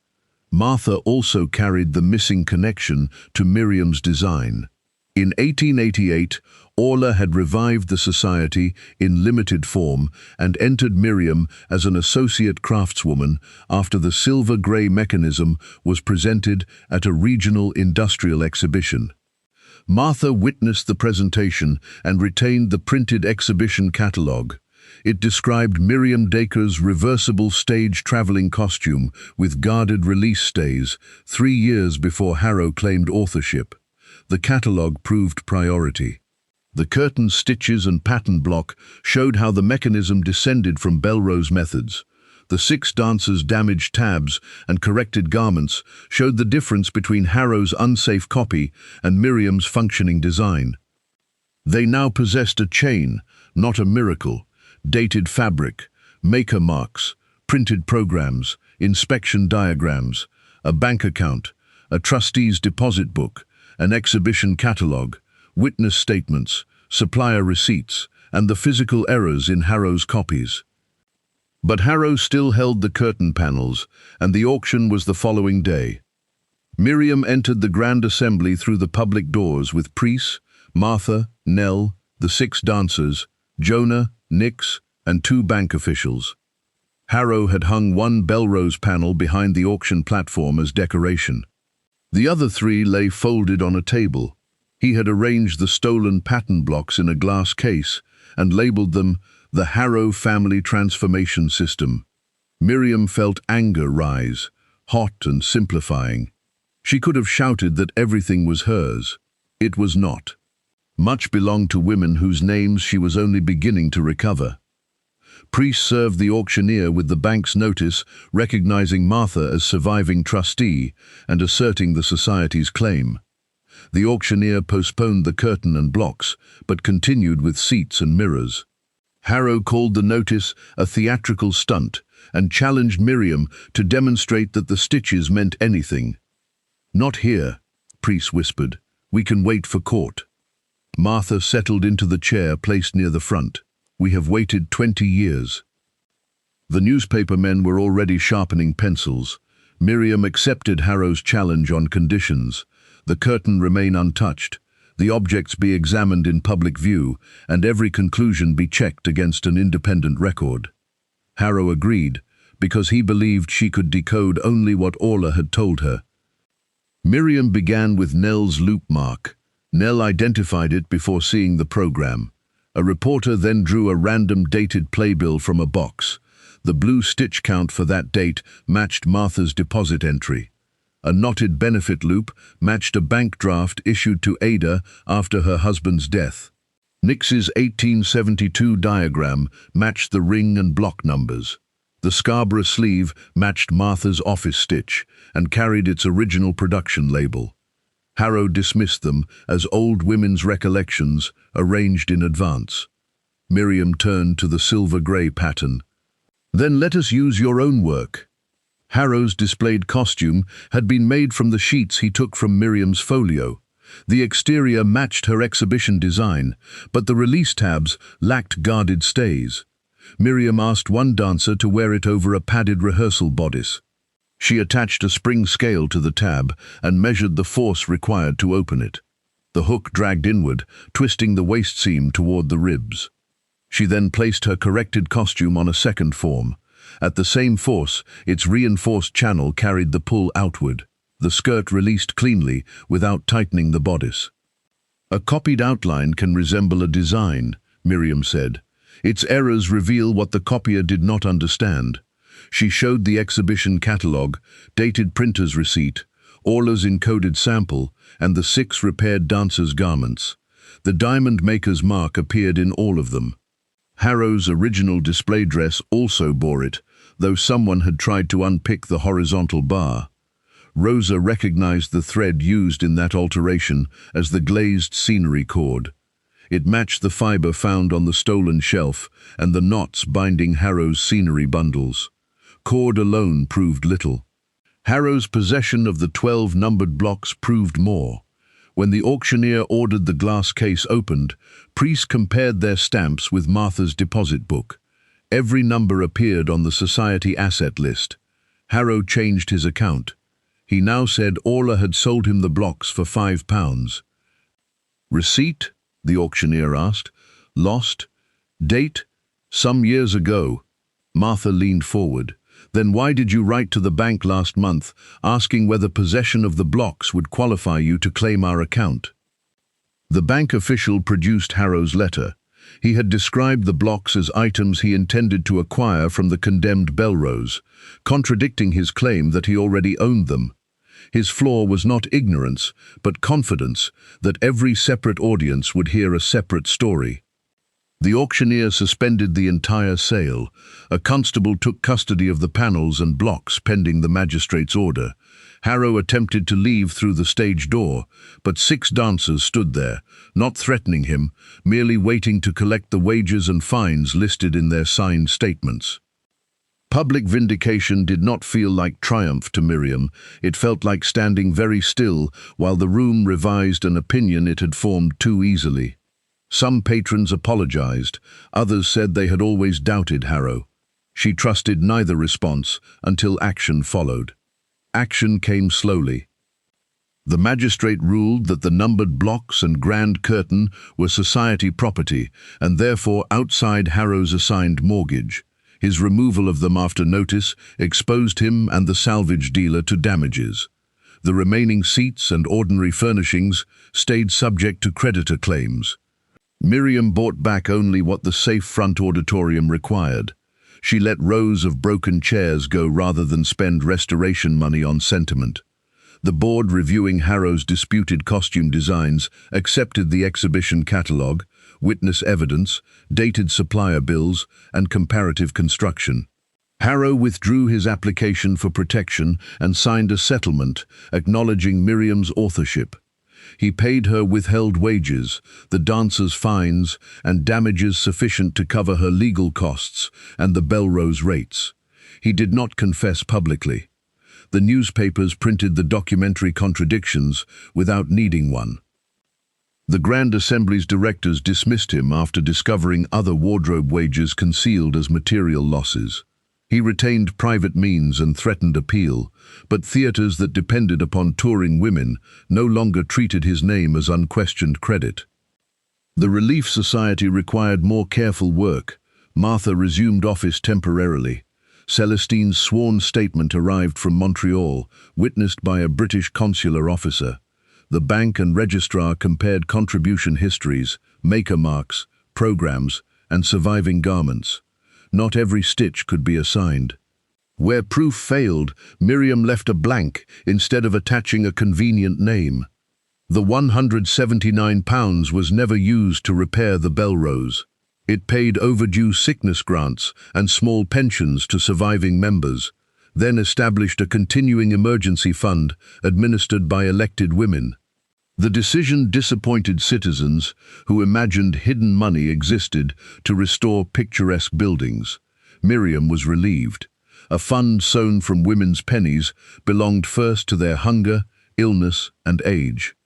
S1: Martha also carried the missing connection to Miriam's design. In 1888, Orla had revived the society in limited form and entered Miriam as an associate craftswoman after the silver-grey mechanism was presented at a regional industrial exhibition. Martha witnessed the presentation and retained the printed exhibition catalogue. It described Miriam Dacre's reversible stage traveling costume with guarded release stays 3 years before Harrow claimed authorship. The catalogue proved priority. The curtain stitches and pattern block showed how the mechanism descended from Belrose methods. The 6 dancers' damaged tabs and corrected garments showed the difference between Harrow's unsafe copy and Miriam's functioning design. They now possessed a chain, not a miracle, dated fabric, maker marks, printed programs, inspection diagrams, a bank account, a trustee's deposit book, an exhibition catalogue, witness statements, supplier receipts, and the physical errors in Harrow's copies. But Harrow still held the curtain panels, and the auction was the following day. Miriam entered the grand assembly through the public doors with Priest, Martha, Nell, the 6 dancers, Jonah, Nix, and 2 bank officials. Harrow had hung 1 Belrose panel behind the auction platform as decoration. The other 3 lay folded on a table. He had arranged the stolen pattern blocks in a glass case and labeled them the Harrow Family Transformation System. Miriam felt anger rise, hot and simplifying. She could have shouted that everything was hers. It was not. Much belonged to women whose names she was only beginning to recover. Priest served the auctioneer with the bank's notice recognizing Martha as surviving trustee and asserting the society's claim. The auctioneer postponed the curtain and blocks, but continued with seats and mirrors. Harrow called the notice a theatrical stunt and challenged Miriam to demonstrate that the stitches meant anything. "Not here," Priest whispered. "We can wait for court." Martha settled into the chair placed near the front. "We have waited 20 years." The newspaper men were already sharpening pencils. Miriam accepted Harrow's challenge on conditions. The curtain remain untouched, the objects be examined in public view, and every conclusion be checked against an independent record. Harrow agreed, because he believed she could decode only what Orla had told her. Miriam began with Nell's loop mark. Nell identified it before seeing the program. A reporter then drew a random dated playbill from a box. The blue stitch count for that date matched Martha's deposit entry. A knotted benefit loop matched a bank draft issued to Ada after her husband's death. Nix's 1872 diagram matched the ring and block numbers. The Scarborough sleeve matched Martha's office stitch and carried its original production label. Harrow dismissed them as old women's recollections arranged in advance. Miriam turned to the silver-grey pattern. "Then let us use your own work." Harrow's displayed costume had been made from the sheets he took from Miriam's folio. The exterior matched her exhibition design, but the release tabs lacked guarded stays. Miriam asked one dancer to wear it over a padded rehearsal bodice. She attached a spring scale to the tab and measured the force required to open it. The hook dragged inward, twisting the waist seam toward the ribs. She then placed her corrected costume on a second form. At the same force, its reinforced channel carried the pull outward. The skirt released cleanly without tightening the bodice. "A copied outline can resemble a design," Miriam said. "Its errors reveal what the copier did not understand." She showed the exhibition catalogue, dated printer's receipt, Orla's encoded sample, and the 6 repaired dancers' garments. The diamond maker's mark appeared in all of them. Harrow's original display dress also bore it, though someone had tried to unpick the horizontal bar. Rosa recognized the thread used in that alteration as the glazed scenery cord. It matched the fiber found on the stolen shelf and the knots binding Harrow's scenery bundles. cord alone proved little. Harrow's possession of the 12 numbered blocks proved more. When the auctioneer ordered the glass case opened, Priest compared their stamps with Martha's deposit book. Every number appeared on the society asset list. Harrow changed his account. He now said Orla had sold him the blocks for £5. Receipt? The auctioneer asked. Lost? Date? Some years ago. Martha leaned forward. Then why did you write to the bank last month, asking whether possession of the blocks would qualify you to claim our account? The bank official produced Harrow's letter. He had described the blocks as items he intended to acquire from the condemned Belrose, contradicting his claim that he already owned them. His flaw was not ignorance, but confidence that every separate audience would hear a separate story. The auctioneer suspended the entire sale. A constable took custody of the panels and blocks pending the magistrate's order. Harrow attempted to leave through the stage door, but 6 dancers stood there, not threatening him, merely waiting to collect the wages and fines listed in their signed statements. Public vindication did not feel like triumph to Miriam. It felt like standing very still while the room revised an opinion it had formed too easily. Some patrons apologized, others said they had always doubted Harrow. She trusted neither response until action followed. Action came slowly. The magistrate ruled that the numbered blocks and grand curtain were society property and therefore outside Harrow's assigned mortgage. His removal of them after notice exposed him and the salvage dealer to damages. The remaining seats and ordinary furnishings stayed subject to creditor claims. Miriam bought back only what the safe front auditorium required. She let rows of broken chairs go rather than spend restoration money on sentiment. The board reviewing Harrow's disputed costume designs accepted the exhibition catalogue, witness evidence, dated supplier bills, and comparative construction. Harrow withdrew his application for protection and signed a settlement acknowledging Miriam's authorship. He paid her withheld wages, the dancers' fines, and damages sufficient to cover her legal costs and the Belrose rates. He did not confess publicly. The newspapers printed the documentary contradictions without needing one. The Grand Assembly's directors dismissed him after discovering other wardrobe wages concealed as material losses. He retained private means and threatened appeal, but theatres that depended upon touring women no longer treated his name as unquestioned credit. The Relief Society required more careful work. Martha resumed office temporarily. Celestine's sworn statement arrived from Montreal, witnessed by a British consular officer. The bank and registrar compared contribution histories, maker marks, programs, and surviving garments. Not every stitch could be assigned. Where proof failed, Miriam left a blank instead of attaching a convenient name. The £179 was never used to repair the Belrose. It paid overdue sickness grants and small pensions to surviving members, then established a continuing emergency fund administered by elected women. The decision disappointed citizens who imagined hidden money existed to restore picturesque buildings. Miriam was relieved. A fund sown from women's pennies belonged first to their hunger, illness, and age.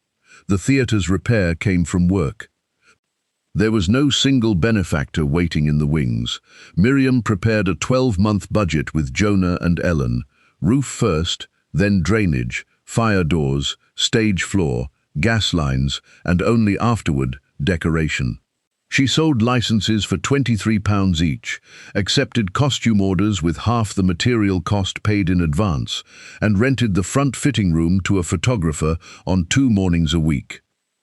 S1: The theatre's repair came from work. There was no single benefactor waiting in the wings. Miriam prepared a 12-month budget with Jonah and Ellen. Roof first, then drainage, fire doors, stage floor, gas lines, and only afterward, decoration. She sold licenses for £23 each, accepted costume orders with half the material cost paid in advance, and rented the front fitting room to a photographer on 2 mornings a week.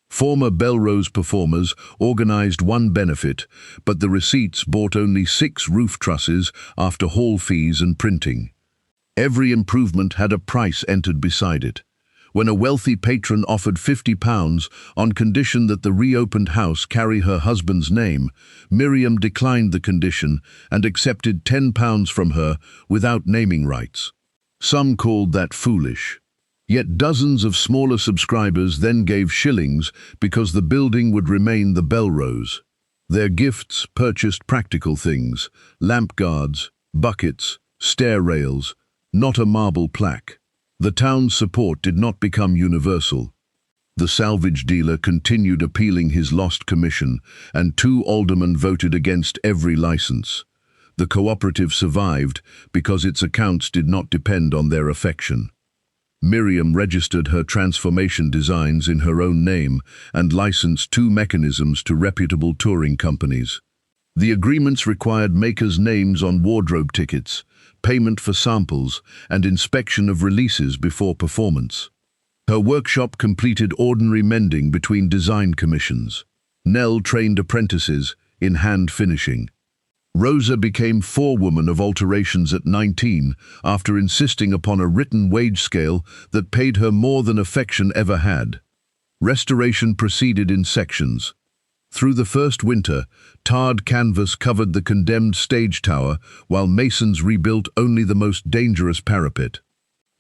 S1: Former Belrose performers organized one benefit, but the receipts bought only 6 roof trusses after hall fees and printing. Every improvement had a price entered beside it. When a wealthy patron offered £50 on condition that the reopened house carry her husband's name, Miriam declined the condition and accepted £10 from her without naming rights. Some called that foolish. Yet dozens of smaller subscribers then gave shillings because the building would remain the Belrose. Their gifts purchased practical things: lamp guards, buckets, stair rails, not a marble plaque. The town's support did not become universal. The salvage dealer continued appealing his lost commission, and 2 aldermen voted against every license. The cooperative survived because its accounts did not depend on their affection. Miriam registered her transformation designs in her own name and licensed 2 mechanisms to reputable touring companies. The agreements required makers' names on wardrobe tickets, payment for samples, and inspection of releases before performance. Her workshop completed ordinary mending between design commissions. Nell trained apprentices in hand finishing. Rosa became forewoman of alterations at 19 after insisting upon a written wage scale that paid her more than affection ever had. Restoration proceeded in sections. Through the first winter, tarred canvas covered the condemned stage tower while masons rebuilt only the most dangerous parapet.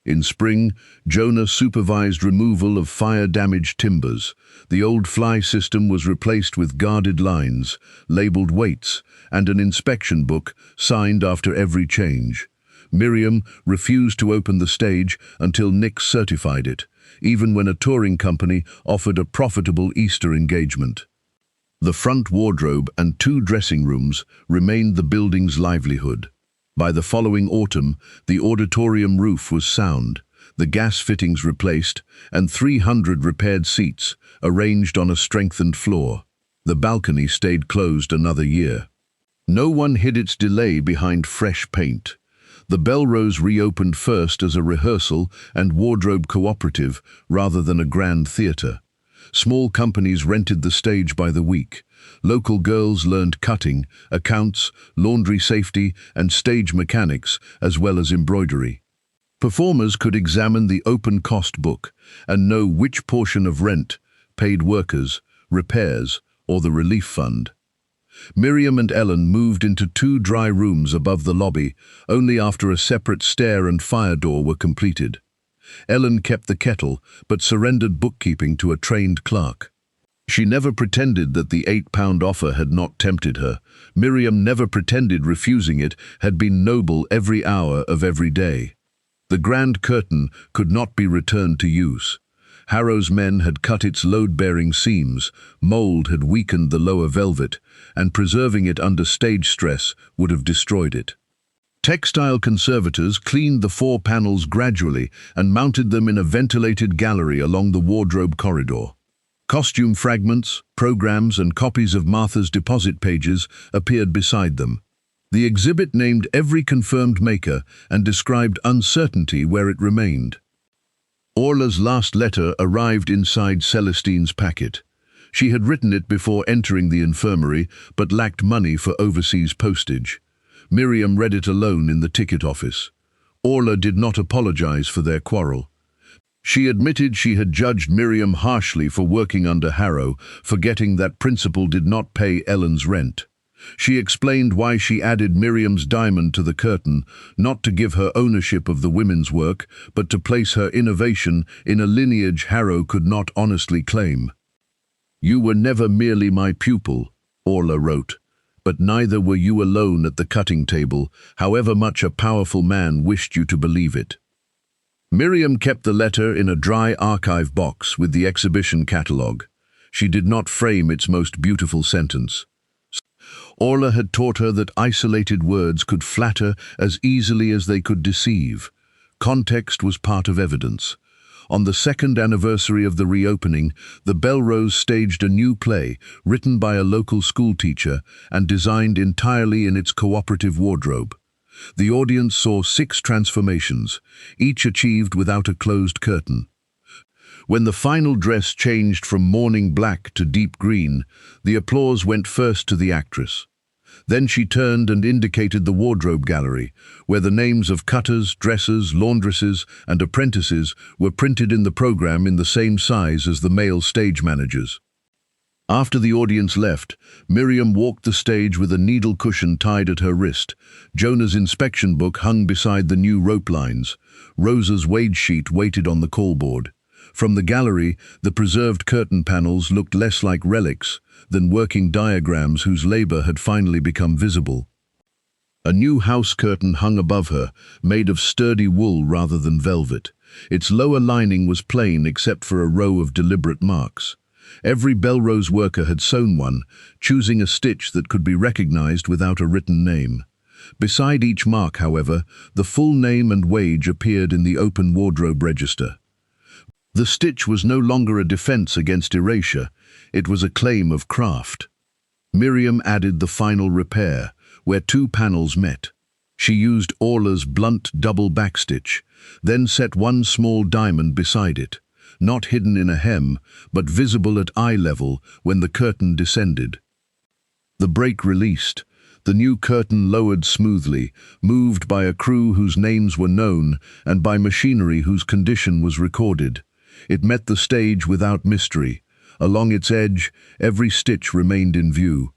S1: In spring, Jonah supervised removal of fire-damaged timbers. The old fly system was replaced with guarded lines, labeled weights, and an inspection book signed after every change. Miriam refused to open the stage until Nick certified it, even when a touring company offered a profitable Easter engagement. The front wardrobe and 2 dressing rooms remained the building's livelihood. By the following autumn, the auditorium roof was sound, the gas fittings replaced, and 300 repaired seats arranged on a strengthened floor. The balcony stayed closed another year. No one hid its delay behind fresh paint. The Belrose reopened first as a rehearsal and wardrobe cooperative rather than a grand theatre. Small companies rented the stage by the week. Local girls learned cutting, accounts, laundry safety, and stage mechanics, as well as embroidery. Performers could examine the open cost book and know which portion of rent, paid workers, repairs, or the relief fund. Miriam and Ellen moved into 2 dry rooms above the lobby, only after a separate stair and fire door were completed. Ellen kept the kettle, but surrendered bookkeeping to a trained clerk. She never pretended that the £8 offer had not tempted her. Miriam never pretended refusing it had been noble every hour of every day. The grand curtain could not be returned to use. Harrow's men had cut its load-bearing seams, mold had weakened the lower velvet, and preserving it under stage stress would have destroyed it. Textile conservators cleaned the 4 panels gradually and mounted them in a ventilated gallery along the wardrobe corridor. Costume fragments, programs, and copies of Martha's deposit pages appeared beside them. The exhibit named every confirmed maker and described uncertainty where it remained. Orla's last letter arrived inside Celestine's packet. She had written it before entering the infirmary, but lacked money for overseas postage. Miriam read it alone in the ticket office. Orla did not apologize for their quarrel. She admitted she had judged Miriam harshly for working under Harrow, forgetting that principal did not pay Ellen's rent. She explained why she added Miriam's diamond to the curtain, not to give her ownership of the women's work, but to place her innovation in a lineage Harrow could not honestly claim. "You were never merely my pupil," Orla wrote, "but neither were you alone at the cutting table, however much a powerful man wished you to believe it." Miriam kept the letter in a dry archive box with the exhibition catalogue. She did not frame its most beautiful sentence. Orla had taught her that isolated words could flatter as easily as they could deceive. Context was part of evidence. On the 2nd anniversary of the reopening, the Belrose staged a new play, written by a local schoolteacher and designed entirely in its cooperative wardrobe. The audience saw 6 transformations, each achieved without a closed curtain. When the final dress changed from morning black to deep green, the applause went first to the actress. Then she turned and indicated the wardrobe gallery, where the names of cutters, dressers, laundresses, and apprentices were printed in the program in the same size as the male stage managers. After the audience left, Miriam walked the stage with a needle cushion tied at her wrist. Jonah's inspection book hung beside the new rope lines. Rosa's wage sheet waited on the callboard. From the gallery, the preserved curtain panels looked less like relics than working diagrams whose labor had finally become visible. A new house curtain hung above her, made of sturdy wool rather than velvet. Its lower lining was plain except for a row of deliberate marks. Every Belrose worker had sewn one, choosing a stitch that could be recognized without a written name. Beside each mark, however, the full name and wage appeared in the open wardrobe register. The stitch was no longer a defense against erasure, it was a claim of craft. Miriam added the final repair, where two panels met. She used Orla's blunt double backstitch, then set one small diamond beside it, not hidden in a hem, but visible at eye level when the curtain descended. The brake released. The new curtain lowered smoothly, moved by a crew whose names were known and by machinery whose condition was recorded. It met the stage without mystery. Along its edge, every stitch remained in view,